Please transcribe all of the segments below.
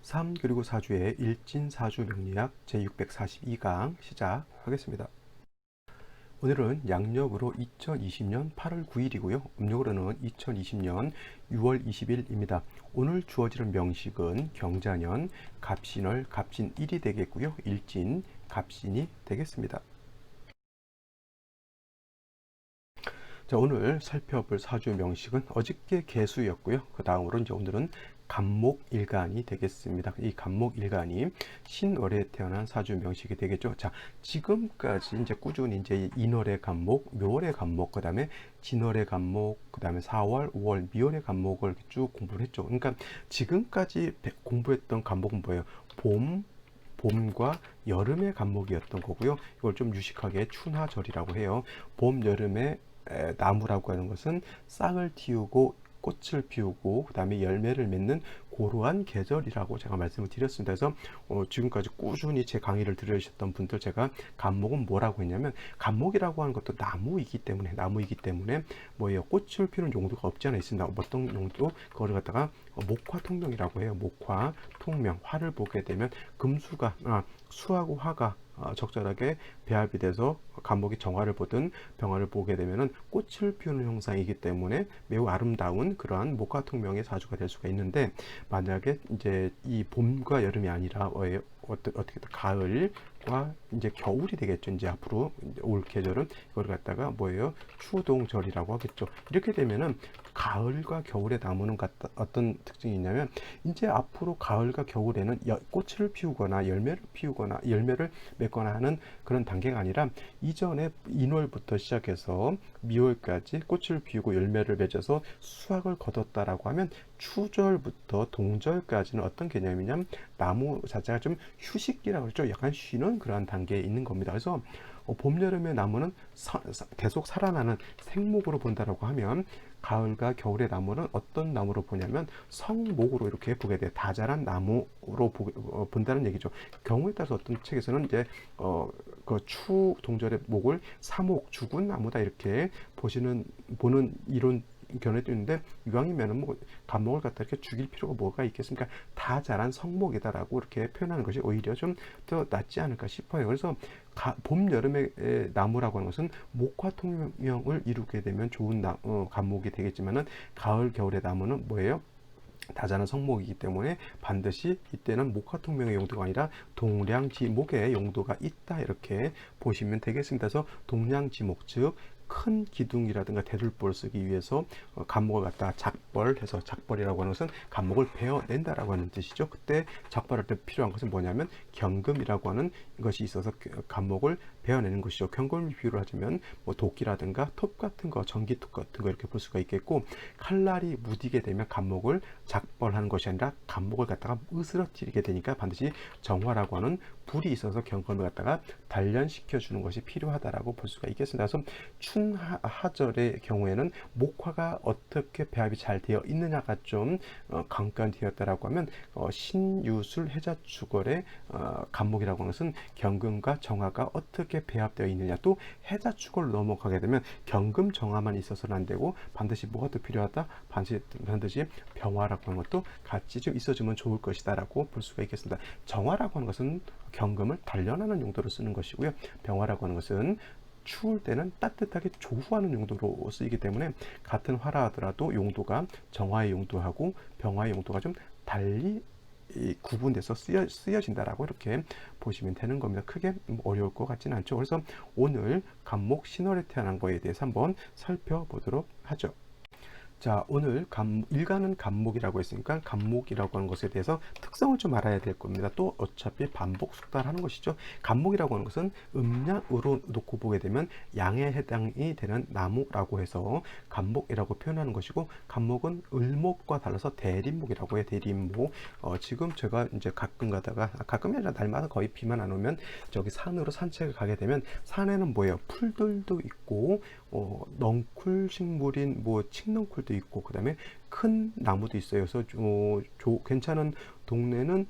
3 그리고 4주의 일진사주 명리학 제642강 시작하겠습니다. 오늘은 양력으로 2020년 8월 9일이고요. 음력으로는 2020년 6월 20일입니다. 오늘 주어지는 명식은 경자년 갑신월 갑신1이 되겠고요. 일진 갑신이 되겠습니다. 자, 오늘 살펴볼 사주 명식은 어저께 개수였고요. 그 다음으로 이제 오늘은 갑목일간이 되겠습니다. 이 갑목일간이 신월에 태어난 사주 명식이 되겠죠. 자, 지금까지 이제 꾸준히 이제 인월의 갑목, 묘월의 갑목, 그 다음에 진월의 갑목, 그 다음에 4월, 5월, 미월의 갑목을 쭉 공부를 했죠. 그러니까 지금까지 공부했던 갑목은 뭐예요? 봄과 여름의 갑목이었던 거고요. 이걸 좀 유식하게 춘하절이라고 해요. 봄, 여름의 나무라고 하는 것은 싹을 틔우고 꽃을 피우고 그 다음에 열매를 맺는 고루한 계절이라고 제가 말씀을 드렸습니다. 그래서 지금까지 꾸준히 제 강의를 들으셨던 분들, 제가 갑목은 뭐라고 했냐면, 갑목이라고 하는 것도 나무이기 때문에 뭐예요? 꽃을 피우는 용도가 없지 않아 있습니다. 어떤 용도? 그거를 갖다가 목화 통명이라고 해요. 목화 통명. 화를 보게 되면 금수가 수하고 화가 적절하게 배합이 돼서 갑목이 정화를 보든 병화를 보게 되면은 꽃을 피우는 형상이기 때문에 매우 아름다운 그러한 목화통명의 사주가 될 수가 있는데, 만약에 이제 이 봄과 여름이 아니라 어떻게 가을과 이제 겨울이 되겠죠. 이제 앞으로 이제 올 계절은 이걸 갖다가 뭐예요? 추동절이라고 하겠죠. 이렇게 되면은 가을과 겨울의 나무는 어떤 특징이 있냐면, 이제 앞으로 가을과 겨울에는 꽃을 피우거나 열매를 맺거나 하는 그런 단계가 아니라, 이전에 인월부터 시작해서 미월까지 꽃을 피우고 열매를 맺어서 수확을 거뒀다라고 하면, 추절부터 동절까지는 어떤 개념이냐면 나무 자체가 좀 휴식기라고 그러죠. 약간 쉬는 그러한 단계에 있는 겁니다. 그래서 봄, 여름의 나무는 계속 살아나는 생목으로 본다라고 하면, 가을과 겨울의 나무는 어떤 나무로 보냐면 성목으로 이렇게 보게 돼요. 다자란 나무로 본다는 얘기죠. 경우에 따라서 어떤 책에서는 이제 그 추 동절의 목을 사목, 죽은 나무다 이렇게 보는 이론 견해도 있는데, 이왕이면은 뭐 갑목을 갖다 이렇게 죽일 필요가 뭐가 있겠습니까? 다 자란 성목이다라고 이렇게 표현하는 것이 오히려 좀 더 낫지 않을까 싶어요. 그래서 봄, 여름의 나무라고 하는 것은 목화 통명을 이루게 되면 좋은 갑목이 되겠지만은, 가을, 겨울의 나무는 뭐예요? 다자는 성목이기 때문에 반드시 이때는 목화통명의 용도가 아니라 동량지목의 용도가 있다, 이렇게 보시면 되겠습니다. 그래서 동량지목, 즉 큰 기둥이라든가 대들보를 쓰기 위해서 갑목을 갖다 작벌해서, 작벌이라고 하는 것은 갑목을 베어낸다라고 하는 뜻이죠. 그때 작벌할 때 필요한 것은 뭐냐면 경금이라고 하는 것이 있어서 갑목을 베어내는 것이죠. 경금을 비유를 하자면 뭐 도끼라든가 톱 같은 거, 전기톱 같은 거 이렇게 볼 수가 있겠고, 칼날이 무디게 되면 갑목을 작벌하는 것이 아니라 갑목을 갖다가 으스러뜨리게 되니까 반드시 정화라고 하는 불이 있어서 경금을 갖다가 단련시켜 주는 것이 필요하다라고 볼 수가 있겠습니다. 그래서 춘하절의 경우에는 목화가 어떻게 배합이 잘 되어 있느냐가 좀 관건되었다라고 하면, 신유술 해자축월의 갑목이라고 하는 것은 경금과 정화가 어떻게 배합되어 있느냐, 또 해자축월 넘어가게 되면 경금 정화만 있어서는 안 되고 반드시 뭐가 더 필요하다? 반드시 병화라고 하는 것도 같이 좀 있어주면 좋을 것이다라고 볼 수가 있겠습니다. 정화라고 하는 것은 경금을 단련하는 용도로 쓰는 것이고요. 병화라고 하는 것은 추울 때는 따뜻하게 조후하는 용도로 쓰이기 때문에, 같은 화라 하더라도 용도가 정화의 용도하고 병화의 용도가 좀 달리 구분돼서 쓰여진다라고 이렇게 보시면 되는 겁니다. 크게 어려울 것 같지는 않죠. 그래서 오늘 갑목 신월에 태어난 거에 대해서 한번 살펴보도록 하죠. 자, 오늘 일간은 갑목이라고 했으니까 갑목이라고 하는 것에 대해서 특성을 좀 알아야 될 겁니다. 또 어차피 반복 숙달하는 것이죠. 갑목이라고 하는 것은 음양으로 놓고 보게 되면 양에 해당이 되는 나무라고 해서 갑목이라고 표현하는 것이고, 갑목은 을목과 달라서 대림목이라고 해요. 대림목. 지금 제가 이제 가끔이 아니라 날마다 거의 비만 안 오면 저기 산으로 산책을 가게 되면, 산에는 뭐예요? 풀들도 있고 넝쿨 식물인 뭐 칡넝쿨도 있고, 그 다음에 큰 나무도 있어요. 그래서 괜찮은 동네는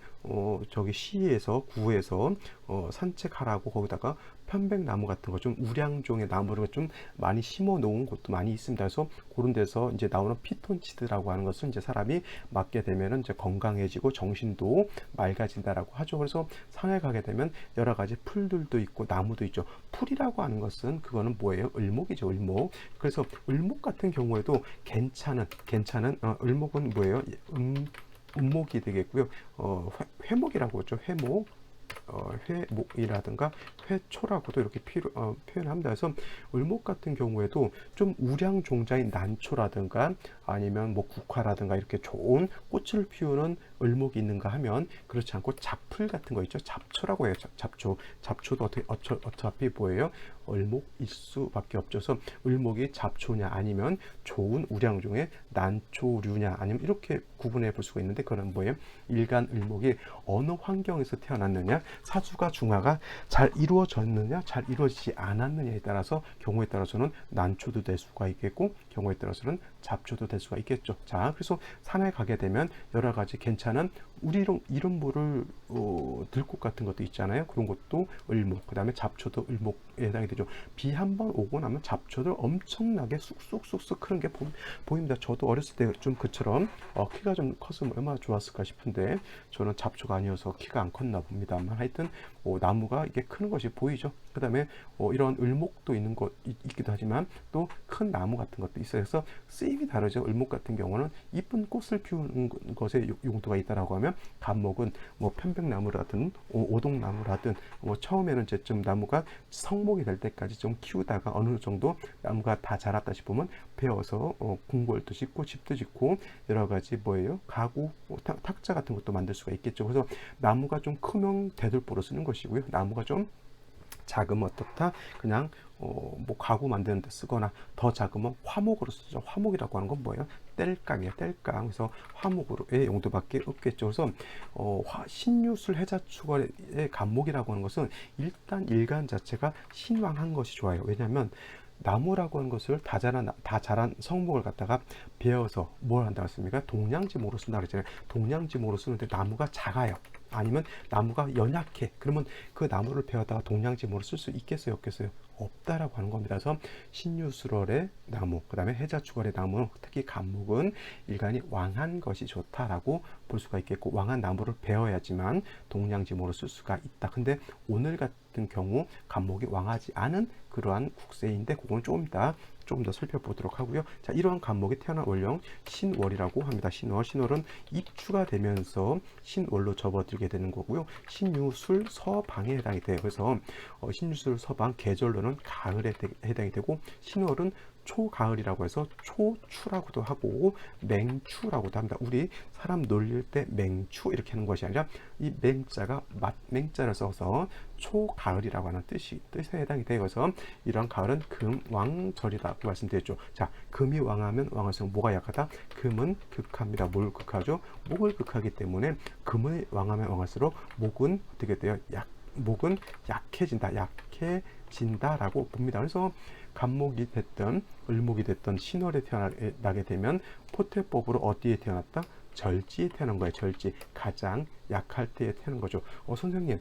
저기 시에서 구에서 산책하라고 거기다가 편백나무 같은 거 좀 우량종의 나무를 좀 많이 심어 놓은 곳도 많이 있습니다. 그래서 그런 데서 이제 나오는 피톤치드라고 하는 것은 이제 사람이 맞게 되면은 이제 건강해지고 정신도 맑아진다라고 하죠. 그래서 산에 가게 되면 여러 가지 풀들도 있고 나무도 있죠. 풀이라고 하는 것은 그거는 뭐예요? 을목이죠, 을목. 그래서 을목 같은 경우에도 괜찮은 을목은 뭐예요? 음목이 되겠고요. 회목이라고 하죠. 회목. 회목이라든가 회초라고도 이렇게 표현합니다. 그래서 을목 같은 경우에도 좀 우량 종자인 난초라든가 아니면 뭐 국화라든가 이렇게 좋은 꽃을 피우는 을목이 있는가 하면 그렇지 않고 잡풀 같은 거 있죠. 잡초라고 해요. 잡초도 어차피 뭐예요? 을목일 수밖에 없죠. 그래서 을목이 잡초냐 아니면 좋은 우량종의 난초류냐 아니면 이렇게 구분해 볼 수가 있는데 그건 뭐예요? 일간 을목이 어느 환경에서 태어났느냐, 사주가 중화가 잘 이루어졌느냐, 잘 이루어지지 않았느냐에 따라서 경우에 따라서는 난초도 될 수가 있겠고 경우에 따라서는 잡초도 될 수가 있겠죠. 자, 그래서 산에 가게 되면 여러 가지 괜찮은 우리 이름 모를 들꽃 같은 것도 있잖아요. 그런 것도 을목, 그 다음에 잡초도 을목에 해당이 되죠. 비 한 번 오고 나면 잡초들 엄청나게 쑥쑥쑥쑥 크는 게 보입니다. 저도 어렸을 때 좀 그처럼 키가 좀 컸으면 얼마나 좋았을까 싶은데 저는 잡초가 아니어서 키가 안 컸나 봅니다만 하여튼 나무가 이게 크는 것이 보이죠. 그 다음에 이런 을목도 있는 것 있기도 하지만 또 큰 나무 같은 것도 있어요. 그래서 쓰임이 다르죠. 을목 같은 경우는 이쁜 꽃을 피우는 것에 용도가 있다라고 하면 간목은 뭐 편백나무라든 오동나무라든 처음에는 이제좀 나무가 성목이 될 때까지 좀 키우다가 어느 정도 나무가 다 자랐다 싶으면 베어서 궁궐도 짓고 집도 짓고 여러 가지 뭐예요? 가구, 탁자 같은 것도 만들 수가 있겠죠. 그래서 나무가 좀 크면 대들보로 쓰는 것이고요. 나무가 좀 작으면 어떻다? 그냥 뭐 가구 만드는 데 쓰거나 더 작으면 화목으로 쓰죠. 화목이라고 하는 건 뭐예요? 땔감이에요. 땔감. 그래서 화목으로의 용도밖에 없겠죠. 그래서 신유술 해자축월의 간목이라고 하는 것은 일단 일간 자체가 신왕한 것이 좋아요. 왜냐하면 나무라고 하는 것을 다 자란 성목을 갖다가 베어서 뭘 한다고 했습니까? 동량지목으로 쓴다고 했잖아요. 동량지목으로 쓰는데 나무가 작아요. 아니면 나무가 연약해. 그러면 그 나무를 베어다가 동량지목으로 쓸 수 있겠어요? 없겠어요? 없다라고 하는 겁니다. 그래서 신유술월의 나무, 그 다음에 해자축월의 나무, 특히 간목은 일간이 왕한 것이 좋다라고 볼 수가 있겠고 왕한 나무를 베어야지만 동량지목으로 쓸 수가 있다. 근데 오늘 같은 경우 간목이 왕하지 않은 그러한 국세인데 그건 조금 더 살펴보도록 하고요. 자, 이러한 간목이 태어난 월령 신월이라고 합니다. 신월은 입추가 되면서 신월로 접어들게 되는 거고요. 신유술 서방에 해당이 돼요. 그래서 신유술 서방 계절로는 가을에 해당이 되고 신월은 초가을이라고 해서 초추라고도 하고 맹추라고도 합니다. 우리 사람 놀릴 때 맹추 이렇게 하는 것이 아니라 이 맹자가 맹자를 써서 초가을이라고 하는 뜻에 해당이 되어 서 이런 가을은 금왕절이라고 말씀드렸죠. 자, 금이 왕하면 왕할수록 뭐가 약하다? 금은 극합니다. 뭘 극하죠? 목을 극하기 때문에 금을 왕하면 왕할수록 목은 어떻게 돼요? 목은 약해진다라고 봅니다. 그래서 간목이 됐든 을목이 됐든 신월에 태어나게 되면 포태법으로 어디에 태어났다? 절지에 태어난 거예요. 절지. 가장 약할 때에 태어난 거죠. 선생님,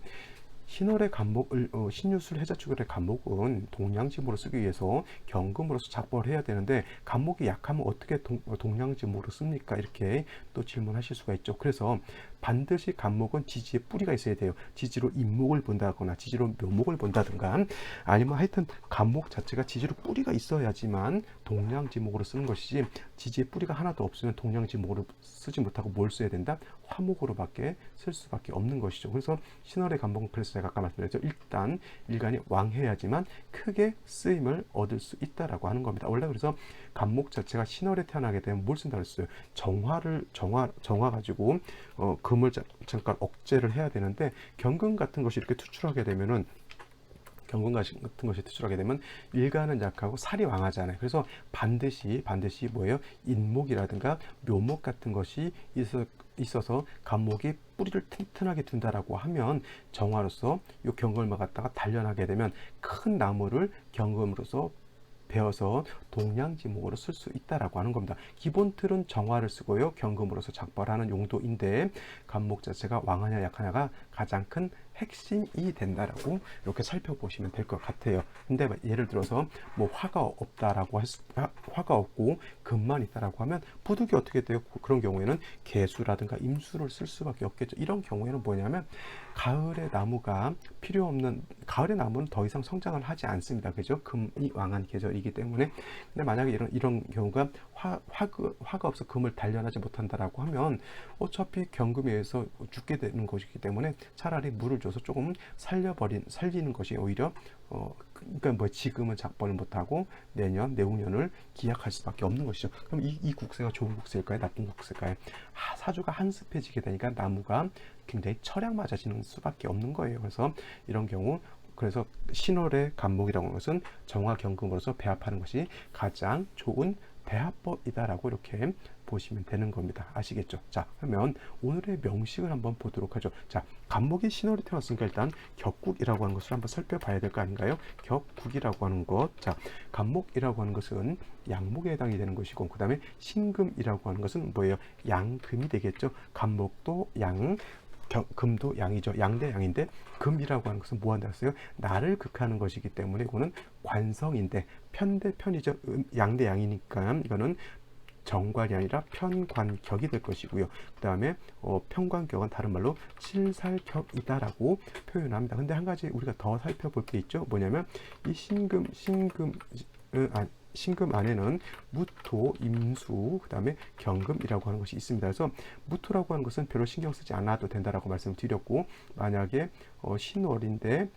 신월의 간목, 신유술 해자축월의 간목은 동량지목으로 쓰기 위해서 경금으로서 작벌을 해야 되는데 간목이 약하면 어떻게 동량지목으로 씁니까? 이렇게 또 질문하실 수가 있죠. 그래서 반드시 간목은 지지에 뿌리가 있어야 돼요. 지지로 인목을 본다거나 지지로 묘목을 본다든가 아니면 하여튼 간목 자체가 지지로 뿌리가 있어야지만 동량지목으로 쓰는 것이지 지지에 뿌리가 하나도 없으면 동량지목으로 쓰지 못하고 뭘 써야 된다? 화목으로밖에 쓸 수밖에 없는 것이죠. 그래서 신월의 간목은 그래서 제가 아까 말씀드렸죠. 일단 일간이 왕해야지만 크게 쓰임을 얻을 수 있다라고 하는 겁니다. 원래 그래서 간목 자체가 신월에 태어나게 되면 뭘 쓴다고 했어요? 정화 가지고 금을 잠깐 억제를 해야 되는데 경금 같은 것이 이렇게 투출하게 되면은 경금 같은 것이 투출하게 되면 일간은 약하고 살이 왕하잖아요. 그래서 반드시 뭐예요? 인목이라든가 묘목 같은 것이 있어서 간목이 뿌리를 튼튼하게 둔다라고 하면 정화로서 이 경금을 갖다가 단련하게 되면 큰 나무를 경금으로서 배워서 동량지목으로 쓸 수 있다라고 하는 겁니다. 기본 틀은 정화를 쓰고요. 경금으로서 작벌하는 용도인데 간목 자체가 왕하냐 약하냐가 가장 큰 핵심이 된다라고 이렇게 살펴보시면 될 것 같아요. 근데 예를 들어서 뭐 화가 없다라고 화가 없고 금만 있다라고 하면 부득이 어떻게 돼요? 그런 경우에는 개수라든가 임수를 쓸 수밖에 없겠죠. 이런 경우에는 뭐냐면 가을에 나무가 필요 없는 가을의 나무는 더 이상 성장을 하지 않습니다. 그죠? 금이 왕한 계절이기 때문에. 근데 만약에 이런 경우가 화가 없어 금을 단련하지 못한다라고 하면 어차피 경금에 의해서 죽게 되는 것이기 때문에 차라리 물을 줘서 조금 살리는 것이 오히려 그러니까 뭐 지금은 작벌을 못하고 내후년을 기약할 수밖에 없는 것이죠. 그럼 이 국세가 좋은 국세일까요? 나쁜 국세일까요? 사주가 한습해지게 되니까 나무가 굉장히 철양 맞아지는 수밖에 없는 거예요. 그래서 이런 경우 그래서 신월의 간목이라고 하는 것은 정화경금으로서 배합하는 것이 가장 좋은 배합법이다라고 이렇게 보시면 되는 겁니다. 아시겠죠? 자, 그러면 오늘의 명식을 한번 보도록 하죠. 자, 간목이 신월에 태어났으니까 일단 격국이라고 하는 것을 한번 살펴봐야 될 거 아닌가요? 격국이라고 하는 것. 자, 간목이라고 하는 것은 양목에 해당이 되는 것이고, 그 다음에 신금이라고 하는 것은 뭐예요? 양금이 되겠죠. 간목도 양, 금도 양이죠. 양대 양인데 금이라고 하는 것은 뭐 한다 했어요? 나를 극하는 것이기 때문에 이거는 관성인데 편대 편이죠. 양대 양이니까 이거는 정관이 아니라 편관격이 될 것이고요. 그 다음에 편관격은 다른 말로 칠살격이다라고 표현합니다. 근데 한 가지 우리가 더 살펴볼 게 있죠. 뭐냐면 이 신금 안에는 무토, 임수, 그 다음에 경금이라고 하는 것이 있습니다. 그래서 무토라고 하는 것은 별로 신경 쓰지 않아도 된다라고 말씀드렸고, 만약에 신월인데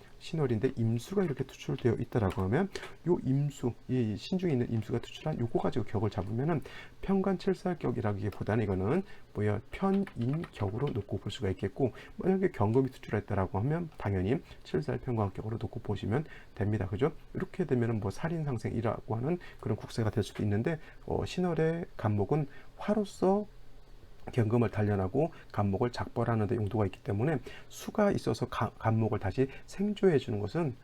임수가 이렇게 투출되어 있다라고 하면 요 임수, 이 신중에 있는 임수가 투출한 요거 가지고 격을 잡으면은 편관칠살격이라기보다는 이거는 뭐야 편인격으로 놓고 볼 수가 있겠고, 만약에 경금이 투출했다라고 하면 당연히 칠살편관격으로 놓고 보시면 됩니다. 그죠? 이렇게 되면은 뭐 살인상생이라고 하는 그런 국세가 될 수도 있는데 신월의 간목은 화로서 경금을 단련하고 간목을 작벌하는 데 용도가 있기 때문에 수가 있어서 간목을 다시 생조해 주는 것은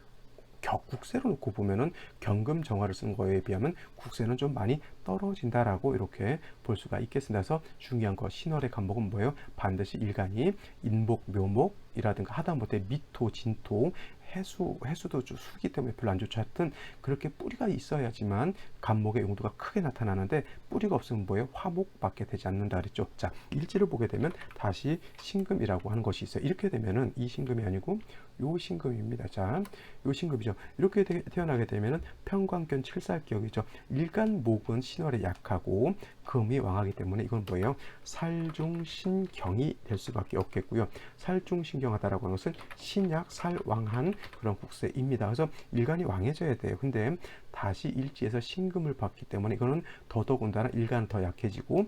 국세로 놓고 보면은 경금 정화를 쓴 거에 비하면 국세는 좀 많이 떨어진다라고 이렇게 볼 수가 있겠습니다. 그래서 중요한 거 신월의 간목은 뭐예요? 반드시 일간이 인복, 묘목이라든가 하다못해 미토, 진토, 해수도 수기 때문에 별로 안 좋죠. 하여튼 그렇게 뿌리가 있어야지만 간목의 용도가 크게 나타나는데 뿌리가 없으면 뭐예요? 화목밖에 되지 않는다 그랬죠. 자, 일지를 보게 되면 다시 신금이라고 하는 것이 있어요. 이렇게 되면은 이 신금이 아니고 요 신금입니다. 자, 요 신금이죠. 이렇게 태어나게 되면은 편관견 칠살격이죠. 일간목은 신월에 약하고 금이 왕하기 때문에 이건 뭐예요? 살중신경이 될 수밖에 없겠고요. 살중신경하다라고 하는 것은 신약 살왕한 그런 국세입니다. 그래서 일간이 왕해져야 돼요. 근데 다시 일지에서 신금을 받기 때문에 이거는 더더군다나 일간 더 약해지고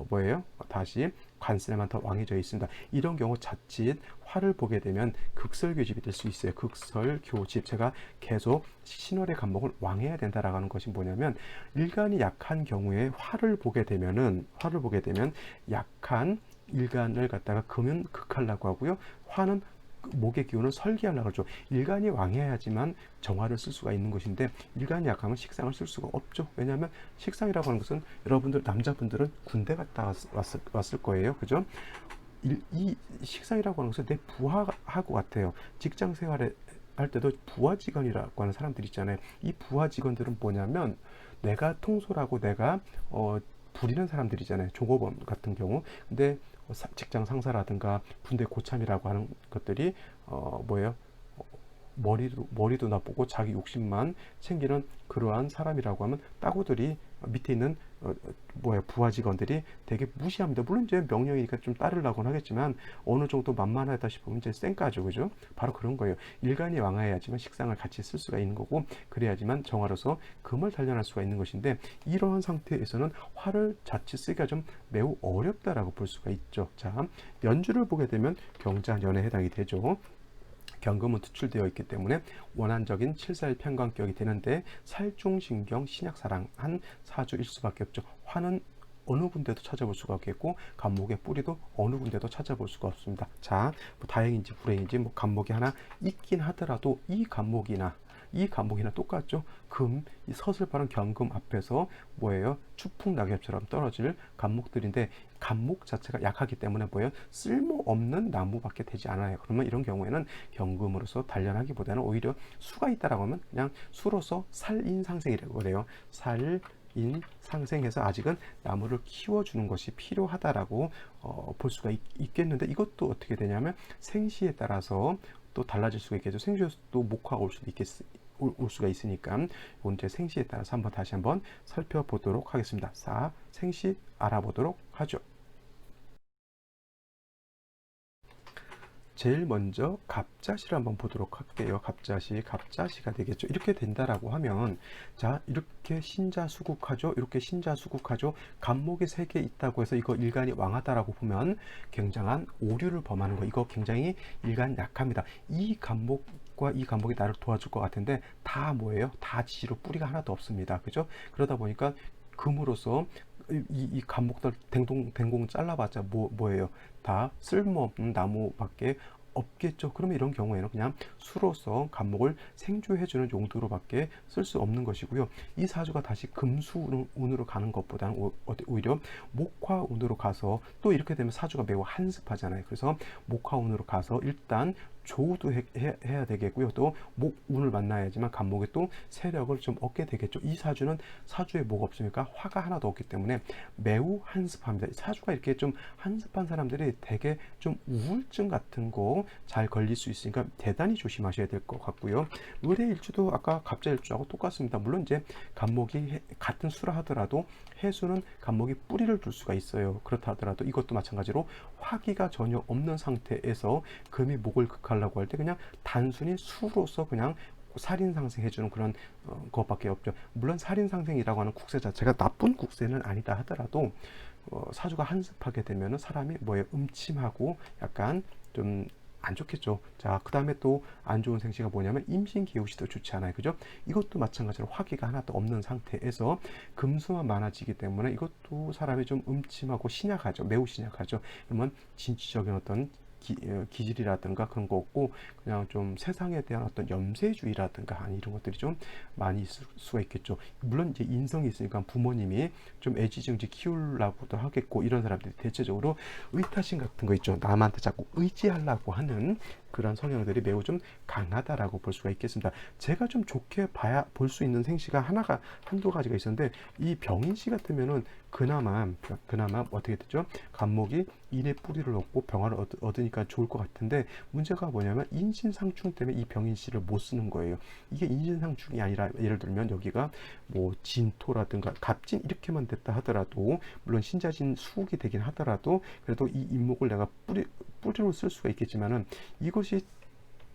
뭐예요? 다시 관세만 더 왕해져 있습니다. 이런 경우 자칫 화를 보게 되면 극설교집이 될 수 있어요. 극설교집. 제가 계속 신월의 간목을 왕해야 된다라고 하는 것이 뭐냐면 일간이 약한 경우에 화를 보게 되면 약한 일간을 갖다가 금은 극하려고 하고요. 화는 목의 기운을 설계하려고 그러죠. 일간이 왕해야지만 정화를 쓸 수가 있는 것인데 일간이 약하면 식상을 쓸 수가 없죠. 왜냐하면 식상이라고 하는 것은 여러분들 남자분들은 군대 갔다 왔을 거예요. 그죠? 이 식상이라고 하는 것은 내 부하하고 같아요. 직장 생활에 할 때도 부하 직원이라고 하는 사람들이 있잖아요. 이 부하 직원들은 뭐냐면 내가 통솔하고 내가 부리는 사람들이잖아요. 종업원 같은 경우. 근데 직장 상사라든가 군대 고참이라고 하는 것들이 뭐예요? 머리도 나쁘고 자기 욕심만 챙기는 그러한 사람이라고 하면 따구들이 밑에 있는 부하 직원들이 되게 무시합니다. 물론 이제 명령이니까 좀 따르려고는 하겠지만 어느 정도 만만하다 싶으면 이제 쌩까죠. 그죠? 바로 그런 거예요. 일간이 왕해야지만 식상을 같이 쓸 수가 있는 거고 그래야지만 정화로서 금을 단련할 수가 있는 것인데 이러한 상태에서는 화를 자칫 쓰기가 좀 매우 어렵다라고 볼 수가 있죠. 자, 연주를 보게 되면 경자년에 해당이 되죠. 경금은 투출되어 있기 때문에 원한적인 칠살편관격이 되는데 살중신경 신약사랑한 사주일 수밖에 없죠. 화는 어느 군데도 찾아볼 수가 없겠고 간목의 뿌리도 어느 군데도 찾아볼 수가 없습니다. 자, 뭐 다행인지 불행인지 뭐 간목이 하나 있긴 하더라도 이 간목이나 이 간목이나 똑같죠. 금, 이 서슬바른 경금 앞에서 뭐예요? 추풍낙엽처럼 떨어질 간목들인데 간목 자체가 약하기 때문에 뭐예요? 쓸모없는 나무밖에 되지 않아요. 그러면 이런 경우에는 경금으로서 단련하기보다는 오히려 수가 있다라고 하면 그냥 수로서 살인상생이라고 그래요. 상생해서 아직은 나무를 키워주는 것이 필요하다라고 볼 수가 있겠는데, 이것도 어떻게 되냐면 생시에 따라서 또 달라질 수가 있겠죠. 생시에서 또 목화가 올 수가 있으니까 이제 생시에 따라서 다시 한번 살펴보도록 하겠습니다. 생시 알아보도록 하죠. 제일 먼저 갑자시를 한번 보도록 할게요. 갑자시가 되겠죠. 이렇게 된다라고 하면, 자, 이렇게 신자수국하죠. 이렇게 신자수국하죠. 간목이 3개 있다고 해서 이거 일간이 왕하다라고 보면 굉장한 오류를 범하는 거. 이거 굉장히 일간 약합니다. 이 간목과 이 간목이 나를 도와줄 것 같은데 다 뭐예요? 다 지지로 뿌리가 하나도 없습니다. 그죠? 그러다 보니까 금으로서 이 간목들 댕공 잘라봤자 뭐예요? 다 쓸모없는 나무밖에 없겠죠. 그러면 이런 경우에는 그냥 수로서 간목을 생조해주는 용도로밖에 쓸 수 없는 것이고요. 이 사주가 다시 금수운으로 가는 것보다는 오히려 목화운으로 가서, 또 이렇게 되면 사주가 매우 한습하잖아요. 그래서 목화운으로 가서 일단 조우도 해야 되겠고요. 또 목운을 만나야지만 간목에 또 세력을 좀 얻게 되겠죠. 이 사주는 사주에 뭐가 없으니까 화가 하나도 없기 때문에 매우 한습합니다. 사주가 이렇게 좀 한습한 사람들이 되게 좀 우울증 같은 거 잘 걸릴 수 있으니까 대단히 조심하셔야 될 것 같고요. 을해일주도 아까 갑자일주하고 똑같습니다. 물론 이제 간목이 같은 수라 하더라도 해수는 간목이 뿌리를 둘 수가 있어요. 그렇다 하더라도 이것도 마찬가지로 화기가 전혀 없는 상태에서 금이 목을 극하려고 할 때 그냥 단순히 수로서 그냥 살인상생해주는 그런 것밖에 없죠. 물론 살인상생이라고 하는 국세 자체가 나쁜 국세는 아니다 하더라도 사주가 한습하게 되면 사람이 뭐에 음침하고 약간 좀 안 좋겠죠. 자, 그 다음에 또 안 좋은 생시가 뭐냐면 임신기후시도 좋지 않아요. 그죠? 이것도 마찬가지로 화기가 하나도 없는 상태에서 금수만 많아지기 때문에 이것도 사람이 좀 음침하고 신약하죠. 매우 신약하죠. 그러면 진취적인 어떤 기질이라든가 그런 거 없고 그냥 좀 세상에 대한 어떤 염세주의라든가 아니 이런 것들이 좀 많이 있을 수가 있겠죠. 물론 이제 인성이 있으니까 부모님이 좀 애지중지 키우려고도 하겠고, 이런 사람들이 대체적으로 의타심 같은 거 있죠. 남한테 자꾸 의지하려고 하는 그런 성향들이 매우 좀 강하다라고 볼 수가 있겠습니다. 제가 좀 좋게 볼 수 있는 생시가 한두 가지가 있었는데, 이 병인시 같으면은 그나마 어떻게 됐죠? 간목이 인의 뿌리를 얻고 병화를 얻으니까 좋을 것 같은데, 문제가 뭐냐면 인신상충 때문에 이 병인시를 못 쓰는 거예요. 이게 인신상충이 아니라 예를 들면 여기가 뭐 진토라든가 갑진 이렇게만 됐다 하더라도, 물론 신자진 수국이 되긴 하더라도 그래도 이 인목을 내가 뿌리로 쓸 수가 있겠지만은, 이것이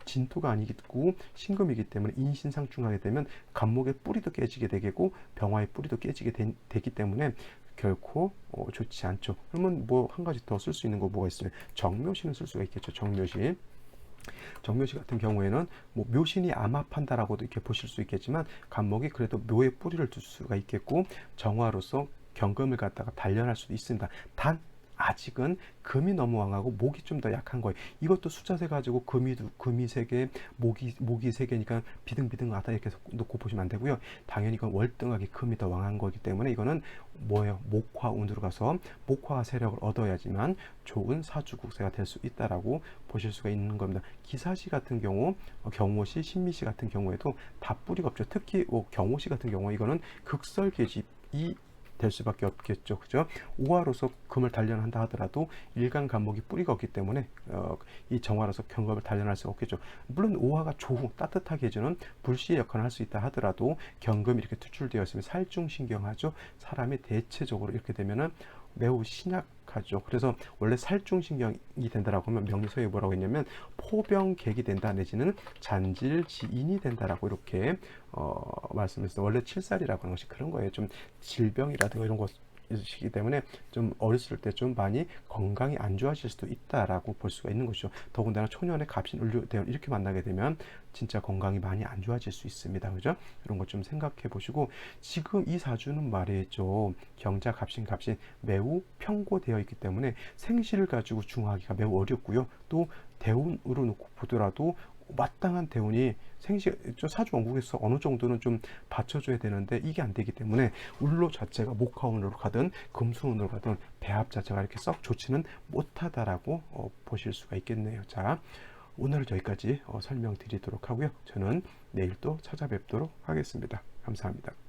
진토가 아니고 신금이기 때문에 인신상충하게 되면 간목의 뿌리도 깨지게 되겠고 병화의 뿌리도 깨지게 되기 때문에 결코 좋지 않죠. 그러면 뭐 한 가지 더 쓸 수 있는 거 뭐가 있어요? 정묘시는 쓸 수가 있겠죠. 정묘시 같은 경우에는 뭐 묘신이 암합한다라고도 이렇게 보실 수 있겠지만, 간목이 그래도 묘의 뿌리를 둘 수가 있겠고 정화로서 경금을 갖다가 단련할 수도 있습니다. 단 아직은 금이 너무 왕하고 목이 좀 더 약한 거예요. 이것도 숫자세 가지고 금이 3개, 목이 3개니까 비등비등하다 이렇게 놓고 보시면 안 되고요. 당연히 이건 월등하게 금이 더 왕한 거기 때문에 이거는 뭐예요? 목화운으로 가서 목화 세력을 얻어야지만 좋은 사주국세가 될 수 있다라고 보실 수가 있는 겁니다. 기사시 같은 경우, 경호시, 신미시 같은 경우에도 다 뿌리가 없죠. 특히 경호시 같은 경우 이거는 극설계집이 될 수밖에 없겠죠. 그죠? 오화로서 금을 단련한다 하더라도 일간 간목이 뿌리가 없기 때문에 이 정화로서 경금을 단련할 수 없겠죠. 물론 오화가 조후 따뜻하게 해주는 불씨의 역할을 할 수 있다 하더라도 경금이 이렇게 투출되어 있으면 살중신경하죠. 사람이 대체적으로 이렇게 되면은 매우 신약하죠. 그래서 원래 살중신경이 된다라고 하면 명리서에 뭐라고 했냐면 포병객이 된다 내지는 잔질지인이 된다라고 이렇게 말씀했어요. 원래 칠살이라고 하는 것이 그런 거예요. 좀 질병이라든가 이런 것이기 때문에 좀 어렸을 때 좀 많이 건강이 안 좋아질 수도 있다라고 볼 수가 있는 것이죠. 더군다나 초년에 갑신 을료대원 이렇게 만나게 되면 진짜 건강이 많이 안 좋아질 수 있습니다. 그죠? 이런 것 좀 생각해 보시고, 지금 이 사주는 말이죠. 경자, 갑신 매우 편고되어 있기 때문에 생시를 가지고 중화하기가 매우 어렵고요. 또 대운으로 놓고 보더라도 마땅한 대운이 사주 원국에서 어느 정도는 좀 받쳐줘야 되는데 이게 안 되기 때문에 울로 자체가 목화운으로 가든 금수운으로 가든 배합 자체가 이렇게 썩 좋지는 못하다라고 보실 수가 있겠네요. 자, 오늘은 여기까지 설명드리도록 하고요. 저는 내일 또 찾아뵙도록 하겠습니다. 감사합니다.